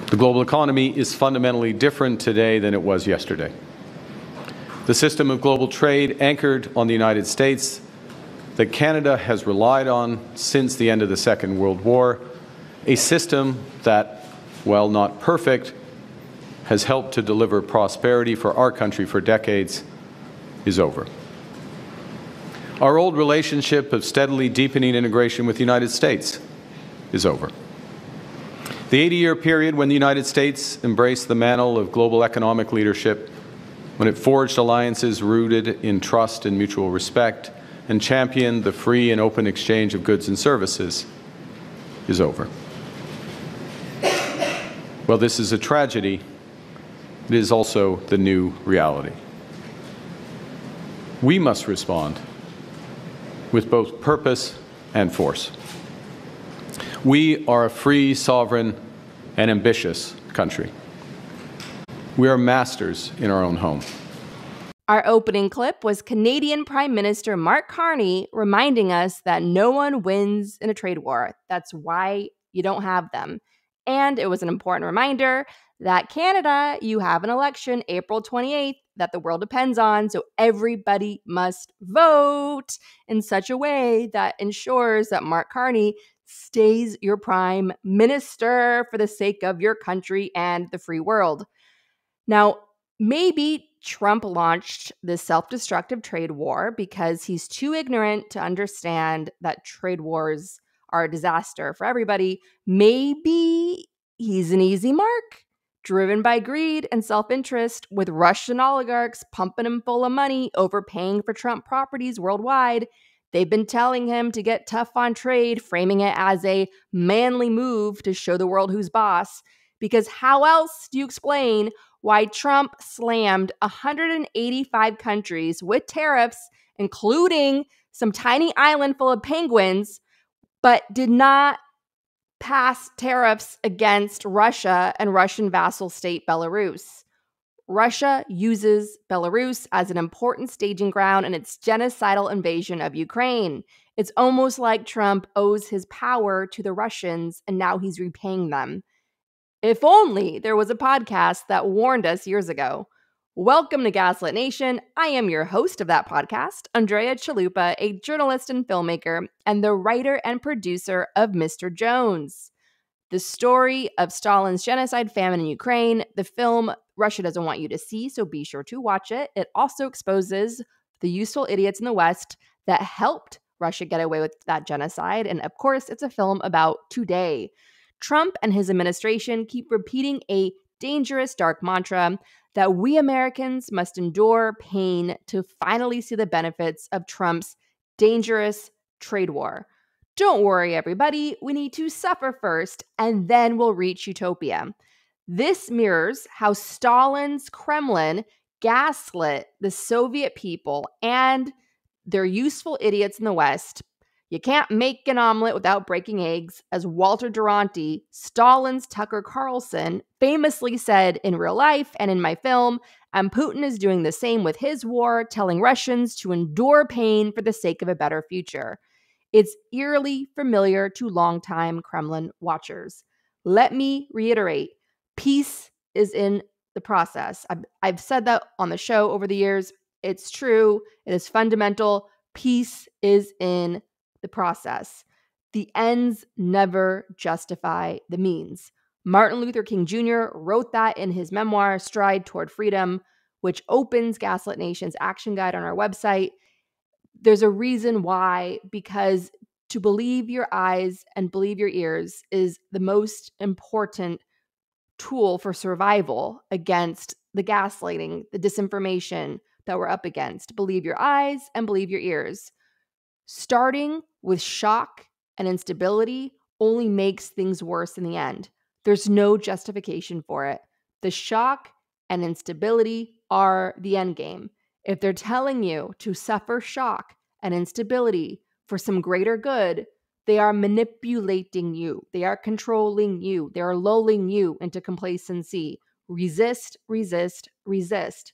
The global economy is fundamentally different today than it was yesterday. The system of global trade anchored on the United States that Canada has relied on since the end of the Second World War, a system that, while not perfect, has helped to deliver prosperity for our country for decades, is over. Our old relationship of steadily deepening integration with the United States is over. The 80-year period when the United States embraced the mantle of global economic leadership, when it forged alliances rooted in trust and mutual respect, and championed the free and open exchange of goods and services, is over. Well, this is a tragedy. It is also the new reality. We must respond with both purpose and force. We are a free, sovereign, and ambitious country. We are masters in our own home. Our opening clip was Canadian Prime Minister Mark Carney reminding us that no one wins in a trade war. That's why you don't have them. And it was an important reminder that Canada, you have an election April 28th that the world depends on, so everybody must vote in such a way that ensures that Mark Carney stays your prime minister for the sake of your country and the free world. Now, maybe Trump launched this self-destructive trade war because he's too ignorant to understand that trade wars are a disaster for everybody. Maybe he's an easy mark, driven by greed and self-interest, with Russian oligarchs pumping him full of money, overpaying for Trump properties worldwide. They've been telling him to get tough on trade, framing it as a manly move to show the world who's boss. Because how else do you explain why Trump slammed 185 countries with tariffs, including some tiny island full of penguins, but did not pass tariffs against Russia and Russian vassal state Belarus? Russia uses Belarus as an important staging ground in its genocidal invasion of Ukraine. It's almost like Trump owes his power to the Russians and now he's repaying them. If only there was a podcast that warned us years ago. Welcome to Gaslit Nation. I am your host of that podcast, Andrea Chalupa, a journalist and filmmaker, and the writer and producer of Mr. Jones. The story of Stalin's genocide famine in Ukraine, the film Russia Doesn't Want You to See, so be sure to watch it. It also exposes the useful idiots in the West that helped Russia get away with that genocide. And of course, it's a film about today. Trump and his administration keep repeating a dangerous dark mantra that we Americans must endure pain to finally see the benefits of Trump's dangerous trade war. Don't worry, everybody. We need to suffer first, and then we'll reach utopia. This mirrors how Stalin's Kremlin gaslit the Soviet people and their useful idiots in the West. You can't make an omelet without breaking eggs, as Walter Duranty, Stalin's Tucker Carlson, famously said in real life and in my film, and Putin is doing the same with his war, telling Russians to endure pain for the sake of a better future. It's eerily familiar to longtime Kremlin watchers. Let me reiterate, peace is in the process. I've said that on the show over the years. It's true. It is fundamental. Peace is in the process. The ends never justify the means. Martin Luther King Jr. wrote that in his memoir, Stride Toward Freedom, which opens Gaslit Nation's action guide on our website. There's a reason why, because to believe your eyes and believe your ears is the most important tool for survival against the gaslighting, the disinformation that we're up against. Believe your eyes and believe your ears. Starting with shock and instability only makes things worse in the end. There's no justification for it. The shock and instability are the end game. If they're telling you to suffer shock and instability for some greater good, they are manipulating you. They are controlling you. They are lulling you into complacency. Resist, resist, resist.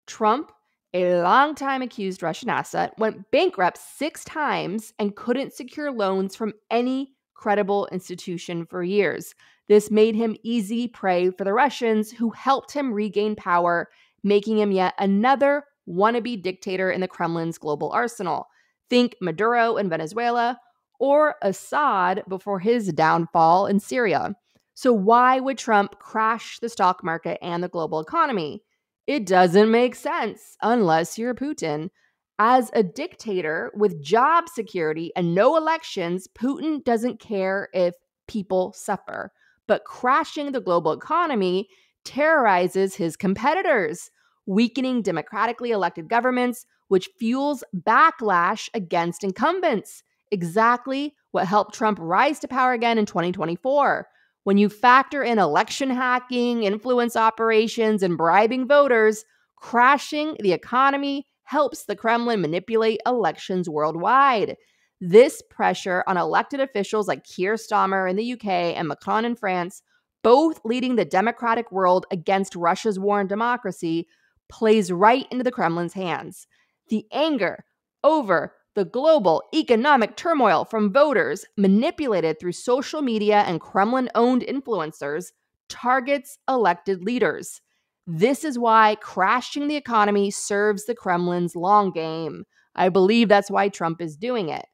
Trump, a longtime accused Russian asset, went bankrupt 6 times and couldn't secure loans from any credible institution for years. This made him easy prey for the Russians, who helped him regain power, making him yet another wannabe dictator in the Kremlin's global arsenal. Think Maduro in Venezuela or Assad before his downfall in Syria. So why would Trump crash the stock market and the global economy? It doesn't make sense unless you're Putin. As a dictator with job security and no elections, Putin doesn't care if people suffer. But crashing the global economy terrorizes his competitors, weakening democratically elected governments, which fuels backlash against incumbents. Exactly what helped Trump rise to power again in 2024. When you factor in election hacking, influence operations, and bribing voters, crashing the economy helps the Kremlin manipulate elections worldwide. This pressure on elected officials like Keir Starmer in the UK and Macron in France, both leading the democratic world against Russia's war on democracy, plays right into the Kremlin's hands. The anger over the global economic turmoil from voters manipulated through social media and Kremlin-owned influencers targets elected leaders. This is why crashing the economy serves the Kremlin's long game. I believe that's why Trump is doing it.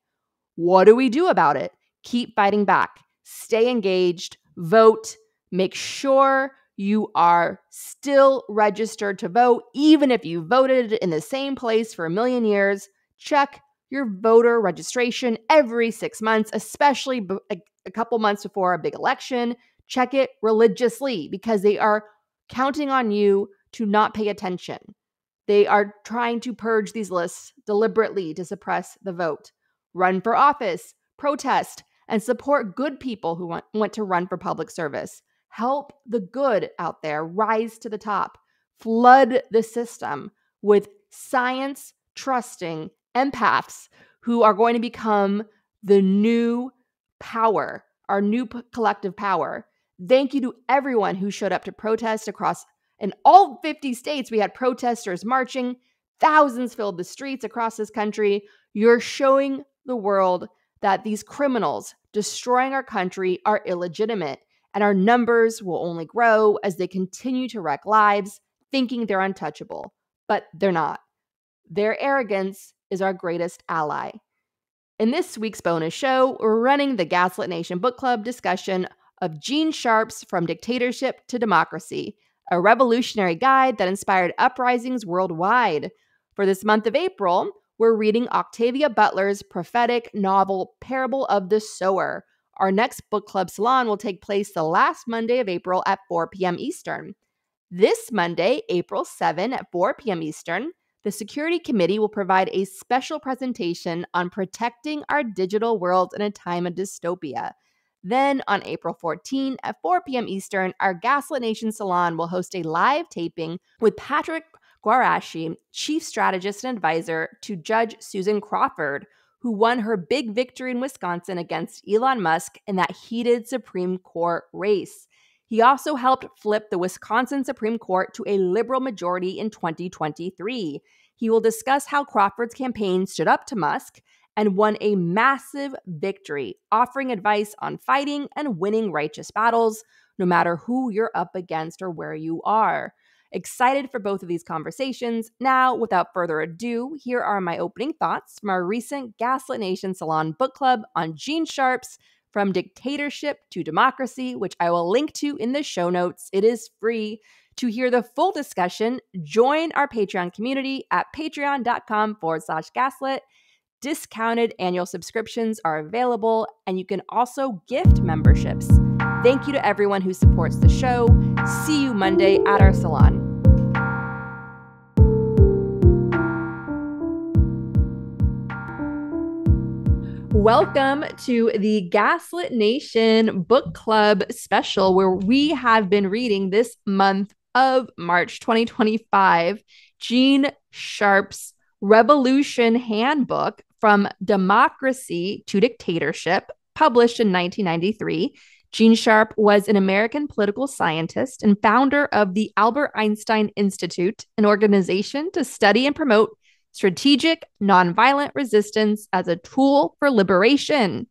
What do we do about it? Keep fighting back. Stay engaged. Vote. Make sure you are still registered to vote, even if you voted in the same place for a million years. Check your voter registration every 6 months, especially a couple months before a big election. Check it religiously because they are counting on you to not pay attention. They are trying to purge these lists deliberately to suppress the vote. Run for office, protest, and support good people who want to run for public service. Help the good out there rise to the top. Flood the system with science-trusting empaths who are going to become the new power, our new collective power. Thank you to everyone who showed up to protest across in all 50 states. We had protesters marching. Thousands filled the streets across this country. You're showing the world that these criminals destroying our country are illegitimate, and our numbers will only grow as they continue to wreck lives, thinking they're untouchable. But they're not. Their arrogance is our greatest ally. In this week's bonus show, we're running the Gaslit Nation Book Club discussion of Gene Sharp's From Dictatorship to Democracy, a revolutionary guide that inspired uprisings worldwide. For this month of April, we're reading Octavia Butler's prophetic novel, Parable of the Sower. Our next book club salon will take place the last Monday of April at 4 p.m. Eastern. This Monday, April 7 at 4 p.m. Eastern, the Security Committee will provide a special presentation on protecting our digital world in a time of dystopia. Then, on April 14 at 4 p.m. Eastern, our Gaslit Nation Salon will host a live taping with Patrick Guarashi, Chief Strategist and Advisor to Judge Susan Crawford, who won her big victory in Wisconsin against Elon Musk in that heated Supreme Court race. He also helped flip the Wisconsin Supreme Court to a liberal majority in 2023. He will discuss how Crawford's campaign stood up to Musk and won a massive victory, offering advice on fighting and winning righteous battles, no matter who you're up against or where you are. Excited for both of these conversations. Now, without further ado, here are my opening thoughts from our recent Gaslit Nation Salon Book Club on Gene Sharp's From Dictatorship to Democracy, which I will link to in the show notes. It is free. To hear the full discussion, join our Patreon community at patreon.com/gaslit. Discounted annual subscriptions are available, and you can also gift memberships. Thank you to everyone who supports the show. See you Monday at our salon. Welcome to the Gaslit Nation Book Club special, where we have been reading this month of March 2025, Gene Sharp's Revolution Handbook From Democracy to Dictatorship, published in 1993. Gene Sharp was an American political scientist and founder of the Albert Einstein Institute, an organization to study and promote strategic nonviolent resistance as a tool for liberation.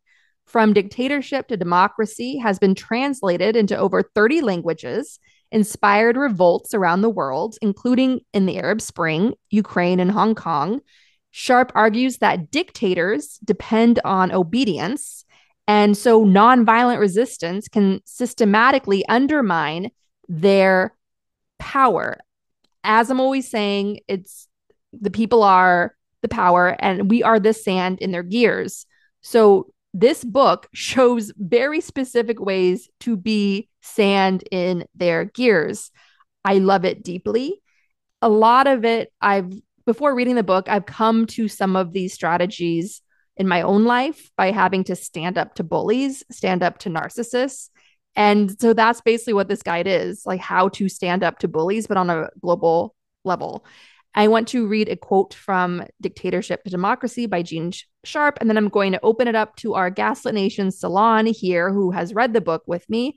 From Dictatorship to Democracy has been translated into over 30 languages, inspired revolts around the world, including in the Arab Spring, Ukraine, and Hong Kong. Sharp argues that dictators depend on obedience, and so nonviolent resistance can systematically undermine their power. As I'm always saying, it's the people are the power, and we are the sand in their gears. So this book shows very specific ways to be sand in their gears. I love it deeply. A lot of it, before reading the book, I've come to some of these strategies in my own life by having to stand up to bullies, stand up to narcissists. And so that's basically what this guide is, like how to stand up to bullies, but on a global level. I want to read a quote from Dictatorship to Democracy by Gene Sharp, and then I'm going to open it up to our Gaslit Nation Salon here, who has read the book with me.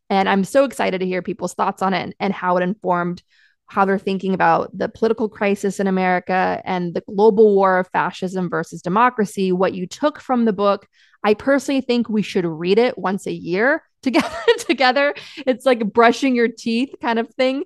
And I'm so excited to hear people's thoughts on it and how it informed how they're thinking about the political crisis in America and the global war of fascism versus democracy, what you took from the book. I personally think we should read it once a year together. It's like brushing your teeth kind of thing.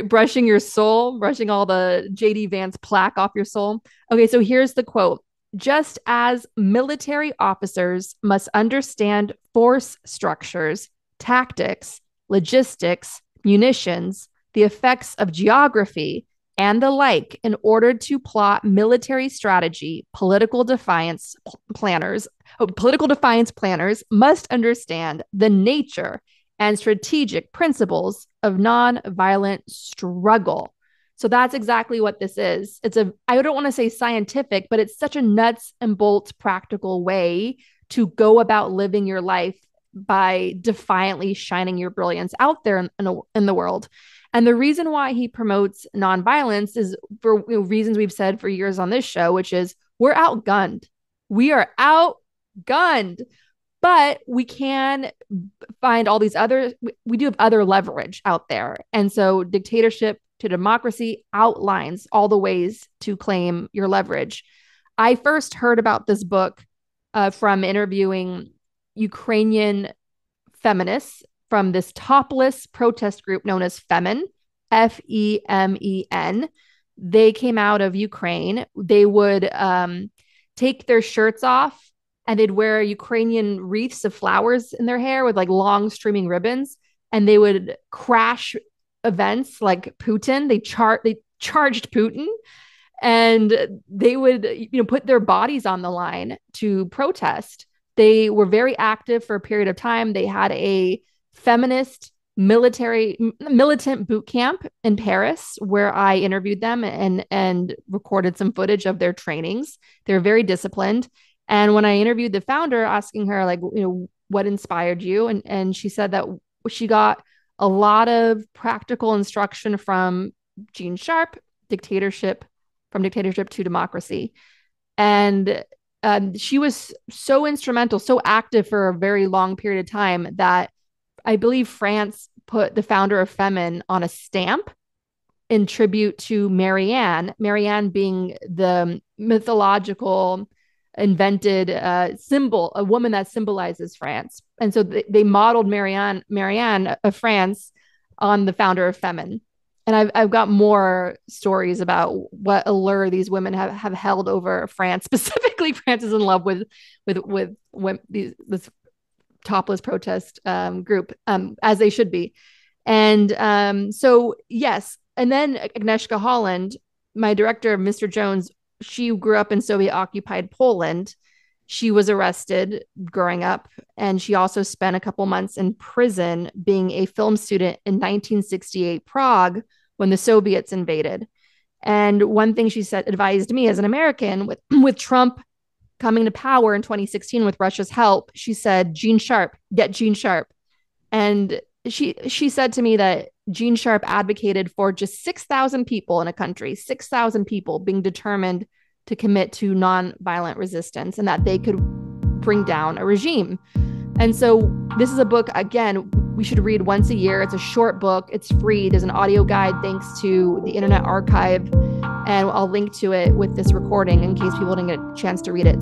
Brushing your soul, brushing all the J.D. Vance plaque off your soul. Okay, so here's the quote. Just as military officers must understand force structures, tactics, logistics, munitions, the effects of geography, and the like in order to plot military strategy, political defiance planners must understand the nature and strategic principles of nonviolent struggle. So that's exactly what this is. I don't want to say scientific, but it's such a nuts and bolts practical way to go about living your life by defiantly shining your brilliance out there in the world. And the reason why he promotes nonviolence is for reasons we've said for years on this show, which is we're outgunned. We are outgunned. But we can find all these we do have other leverage out there. And so Dictatorship to Democracy outlines all the ways to claim your leverage. I first heard about this book from interviewing Ukrainian feminists from this topless protest group known as Femen, Femen. They came out of Ukraine. They would take their shirts off, and they'd wear Ukrainian wreaths of flowers in their hair with like long streaming ribbons. And they would crash events like Putin. They charged Putin, and they would, put their bodies on the line to protest. They were very active for a period of time. They had a feminist militant boot camp in Paris where I interviewed them and recorded some footage of their trainings. They're very disciplined. And when I interviewed the founder, asking her, like, what inspired you? And she said that she got a lot of practical instruction from Gene Sharp, from Dictatorship to Democracy. And she was so instrumental, so active for a very long period of time that I believe France put the founder of Femen on a stamp in tribute to Marianne being the mythological invented symbol, a woman that symbolizes France. And so they modeled Marianne of France on the founder of Femen. And I've got more stories about what allure these women have held over France. Specifically, France is in love with this topless protest group, as they should be. And so, yes. And then Agnieszka Holland, my director, Mr. Jones, she grew up in Soviet-occupied Poland. She was arrested growing up, and she also spent a couple months in prison being a film student in 1968 Prague when the Soviets invaded. And one thing she said, advised me as an American, with Trump coming to power in 2016 with Russia's help, she said, Gene Sharp, get Gene Sharp. And she said to me that Gene Sharp advocated for just 6,000 people in a country, 6,000 people being determined to commit to nonviolent resistance and that they could bring down a regime. And so this is a book, again, we should read once a year. It's a short book. It's free. There's an audio guide thanks to the Internet Archive. And I'll link to it with this recording in case people didn't get a chance to read it.